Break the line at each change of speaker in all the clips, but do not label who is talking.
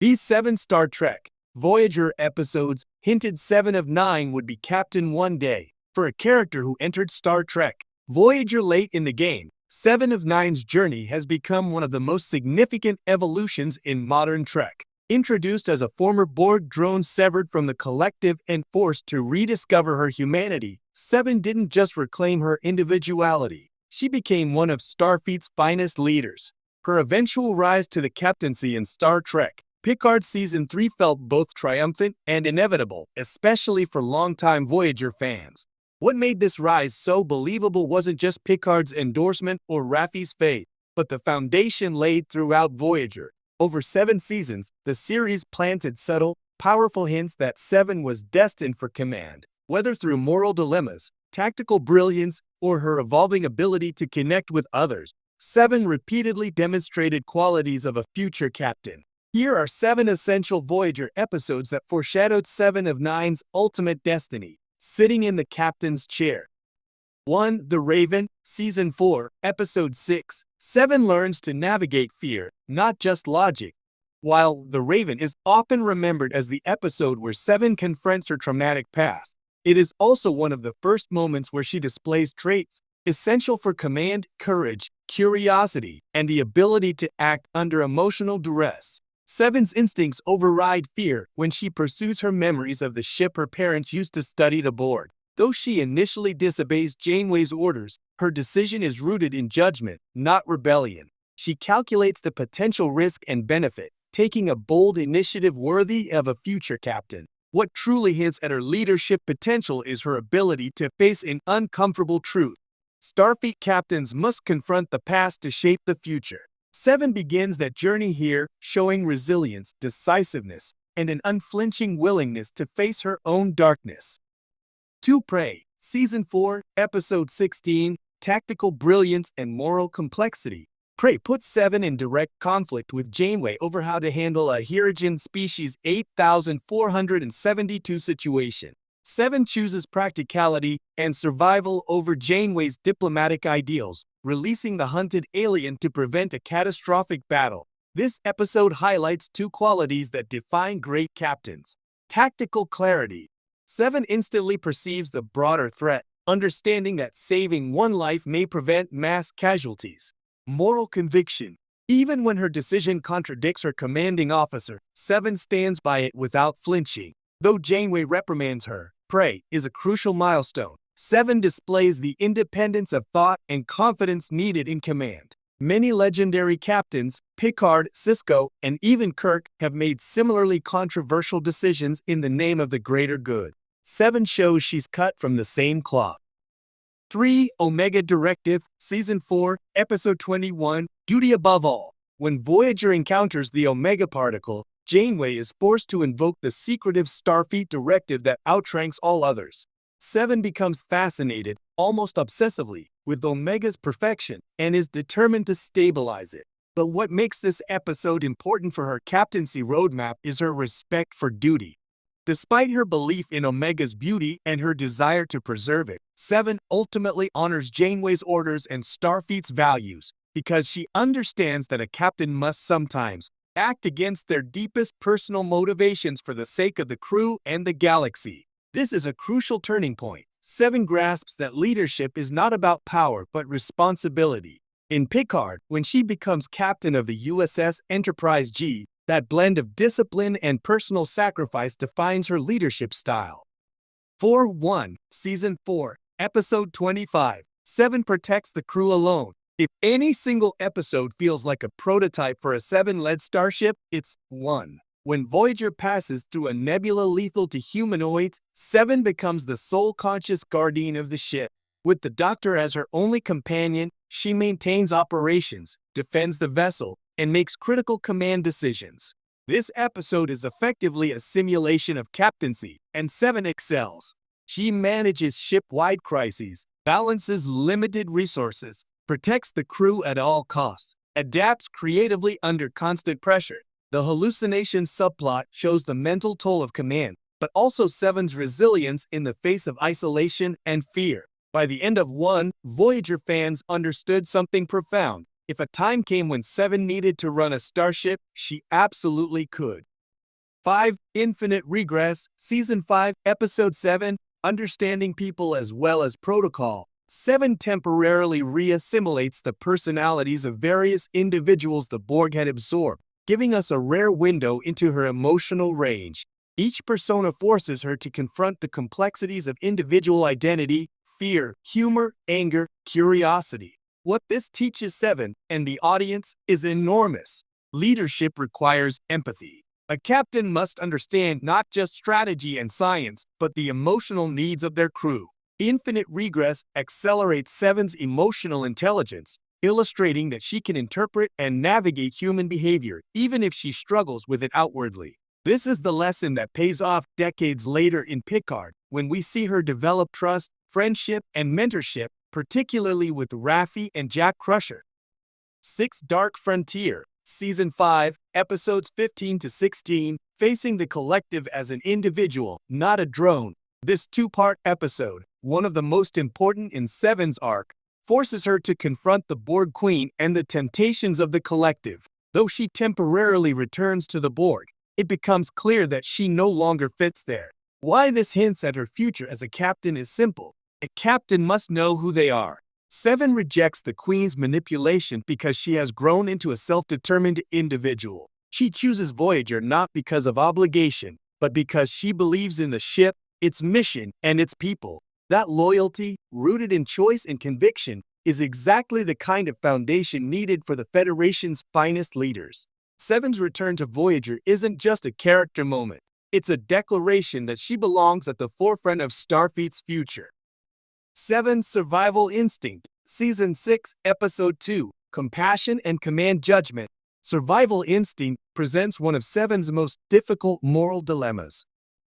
These 7 Star Trek Voyager episodes hinted Seven of Nine would be captain one day. For a character who entered Star Trek Voyager late in the game, Seven of Nine's journey has become one of the most significant evolutions in modern Trek. Introduced as a former Borg drone severed from the collective and forced to rediscover her humanity, Seven didn't just reclaim her individuality. She became one of Starfleet's finest leaders. Her eventual rise to the captaincy in Star Trek Picard Season 3 felt both triumphant and inevitable, especially for longtime Voyager fans. What made this rise so believable wasn't just Picard's endorsement or Raffi's faith, but the foundation laid throughout Voyager. Over 7 seasons, the series planted subtle, powerful hints that Seven was destined for command, whether through moral dilemmas, tactical brilliance, or her evolving ability to connect with others. Seven repeatedly demonstrated qualities of a future captain. Here are 7 essential Voyager episodes that foreshadowed Seven of Nine's ultimate destiny, sitting in the captain's chair. 1. The Raven, Season 4, Episode 6. Seven learns to navigate fear, not just logic. While The Raven is often remembered as the episode where Seven confronts her traumatic past, it is also one of the first moments where she displays traits essential for command, courage, curiosity, and the ability to act under emotional duress. Seven's instincts override fear when she pursues her memories of the ship her parents used to study aboard. Though she initially disobeys Janeway's orders, her decision is rooted in judgment, not rebellion. She calculates the potential risk and benefit, taking a bold initiative worthy of a future captain. What truly hints at her leadership potential is her ability to face an uncomfortable truth. Starfleet captains must confront the past to shape the future. Seven begins that journey here, showing resilience, decisiveness, and an unflinching willingness to face her own darkness. 2. Prey, Season 4, Episode 16, Tactical Brilliance and Moral Complexity. Prey puts Seven in direct conflict with Janeway over how to handle a Hirogen species 8472 situation. Seven chooses practicality and survival over Janeway's diplomatic ideals, releasing the hunted alien to prevent a catastrophic battle. This episode highlights 2 qualities that define great captains. Tactical clarity. Seven instantly perceives the broader threat, understanding that saving one life may prevent mass casualties. Moral conviction. Even when her decision contradicts her commanding officer, Seven stands by it without flinching. Though Janeway reprimands her, Prey is a crucial milestone. Seven displays the independence of thought and confidence needed in command. Many legendary captains, Picard, Sisko, and even Kirk, have made similarly controversial decisions in the name of the greater good. Seven shows she's cut from the same cloth. 3. Omega Directive, Season 4, Episode 21, Duty Above All. When Voyager encounters the Omega particle, Janeway is forced to invoke the secretive Starfleet directive that outranks all others. Seven becomes fascinated, almost obsessively, with Omega's perfection and is determined to stabilize it. But what makes this episode important for her captaincy roadmap is her respect for duty. Despite her belief in Omega's beauty and her desire to preserve it, Seven ultimately honors Janeway's orders and Starfleet's values because she understands that a captain must sometimes act against their deepest personal motivations for the sake of the crew and the galaxy. This is a crucial turning point. Seven grasps that leadership is not about power but responsibility. In Picard, when she becomes captain of the USS Enterprise G, that blend of discipline and personal sacrifice defines her leadership style. 4-1, Season 4, Episode 25. Seven protects the crew alone. If any single episode feels like a prototype for a Seven-led starship, it's 1. When Voyager passes through a nebula lethal to humanoids, Seven becomes the sole conscious guardian of the ship. With the Doctor as her only companion, she maintains operations, defends the vessel, and makes critical command decisions. This episode is effectively a simulation of captaincy, and Seven excels. She manages ship-wide crises, balances limited resources, protects the crew at all costs, adapts creatively under constant pressure. The hallucination subplot shows the mental toll of command, but also Seven's resilience in the face of isolation and fear. By the end of 1, Voyager fans understood something profound. If a time came when Seven needed to run a starship, she absolutely could. 5. Infinite Regress, Season 5, Episode 7, Understanding People as Well as Protocol. 7 temporarily re-assimilates the personalities of various individuals the Borg had absorbed, giving us a rare window into her emotional range. Each persona forces her to confront the complexities of individual identity, fear, humor, anger, curiosity. What this teaches Seven and the audience is enormous. Leadership requires empathy. A captain must understand not just strategy and science, but the emotional needs of their crew. Infinite Regress accelerates Seven's emotional intelligence, illustrating that she can interpret and navigate human behavior, even if she struggles with it outwardly. This is the lesson that pays off decades later in Picard, when we see her develop trust, friendship, and mentorship, particularly with Raffi and Jack Crusher. 6. Dark Frontier, Season 5, Episodes 15 to 16, Facing the Collective as an Individual, Not a Drone. This two-part episode, one of the most important in Seven's arc, forces her to confront the Borg Queen and the temptations of the collective. Though she temporarily returns to the Borg, it becomes clear that she no longer fits there. Why this hints at her future as a captain is simple. A captain must know who they are. Seven rejects the Queen's manipulation because she has grown into a self-determined individual. She chooses Voyager not because of obligation, but because she believes in the ship, its mission, and its people. That loyalty, rooted in choice and conviction, is exactly the kind of foundation needed for the Federation's finest leaders. Seven's return to Voyager isn't just a character moment. It's a declaration that she belongs at the forefront of Starfleet's future. 7. Survival Instinct, Season 6, Episode 2, Compassion and Command Judgment. Survival Instinct presents one of Seven's most difficult moral dilemmas.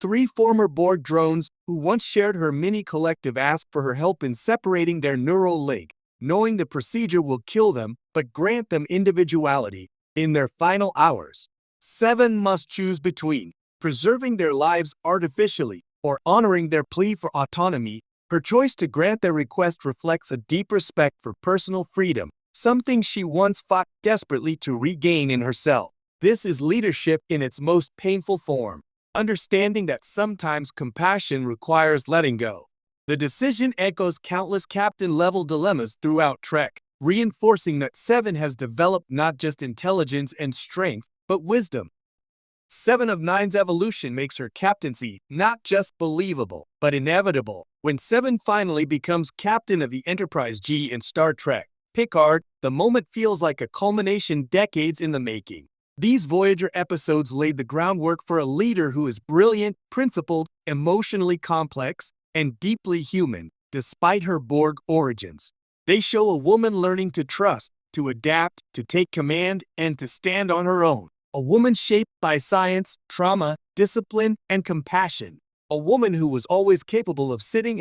3 former Borg drones who once shared her mini-collective ask for her help in separating their neural link, knowing the procedure will kill them but grant them individuality in their final hours. Seven must choose between preserving their lives artificially or honoring their plea for autonomy. Her choice to grant their request reflects a deep respect for personal freedom, something she once fought desperately to regain in herself. This is leadership in its most painful form, understanding that sometimes compassion requires letting go. The decision echoes countless captain-level dilemmas throughout Trek, reinforcing that Seven has developed not just intelligence and strength, but wisdom. 7 of 9's evolution makes her captaincy not just believable, but inevitable. When Seven finally becomes captain of the Enterprise G in Star Trek Picard, the moment feels like a culmination decades in the making. These Voyager episodes laid the groundwork for a leader who is brilliant, principled, emotionally complex, and deeply human, despite her Borg origins. They show a woman learning to trust, to adapt, to take command, and to stand on her own. A woman shaped by science, trauma, discipline, and compassion. A woman who was always capable of sitting